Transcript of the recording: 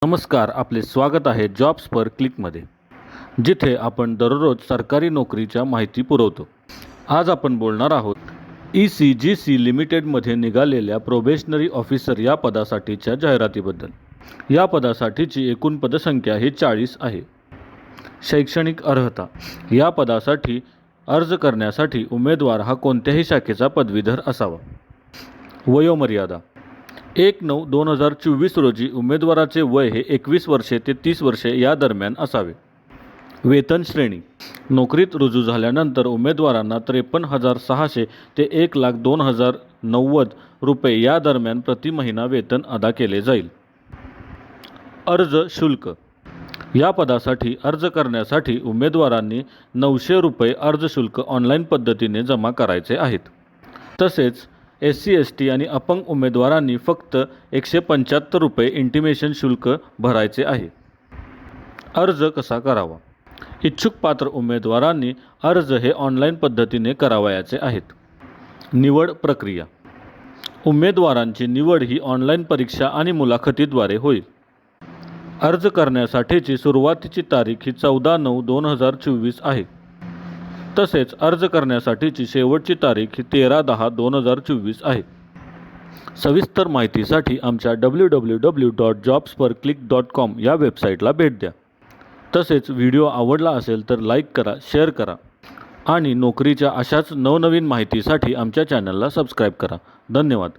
नमस्कार, आपले स्वागत आहे जॉब्स पर क्लिकमध्ये, जिथे आपण दररोज सरकारी नोकरीच्या माहिती पुरवतो. आज आपण बोलणार आहोत ECGC लिमिटेडमध्ये निघालेल्या प्रोबेशनरी ऑफिसर या पदासाठीच्या जाहिरातीबद्दल. या पदासाठीची एकूण पदसंख्या ही 40 आहे. शैक्षणिक अर्हता: या पदासाठी अर्ज करण्यासाठी उमेदवार हा कोणत्याही शाखेचा पदवीधर असावा. वयोमर्यादा: 1/9/2024 रोजी उमेदवाराचे वय हे 21 वर्षे ते 30 वर्षे या दरम्यान असावे. वेतन श्रेणी: नोकरीत रुजू झाल्यानंतर उमेदवारांना 53,600 ते 1,02,090 रुपये या दरम्यान प्रति महिना वेतन अदा केले जाईल. अर्ज शुल्क: या पदासाठी अर्ज करण्यासाठी उमेदवारांनी 900 रुपये अर्ज शुल्क ऑनलाईन पद्धतीने जमा करायचे आहेत. तसेच SC/ST आणि अपंग उमेदवारांनी फक्त 175 रुपये इंटिमेशन शुल्क भरायचे आहे. अर्ज कसा करावा? इच्छुक पात्र उमेदवारांनी अर्ज हे ऑनलाईन पद्धतीने करावयाचे आहेत. निवड प्रक्रिया: उमेदवारांची निवड ही ऑनलाईन परीक्षा आणि मुलाखतीद्वारे होईल. अर्ज करण्यासाठीची सुरुवातीची तारीख ही 14/9/2024 आहे. तसेच अर्ज करण्यासाठीची शेवटची तारीख ही 13/10/2024 आहे. सविस्तर माहितीसाठी आमच्या www.jobsperclick.com या वेबसाईटला भेट द्या. तसेच व्हिडिओ आवडला असेल तर लाईक करा, शेअर करा आणि नोकरीच्या अशाच नवनवीन माहितीसाठी आमच्या चॅनलला सबस्क्राईब करा. धन्यवाद.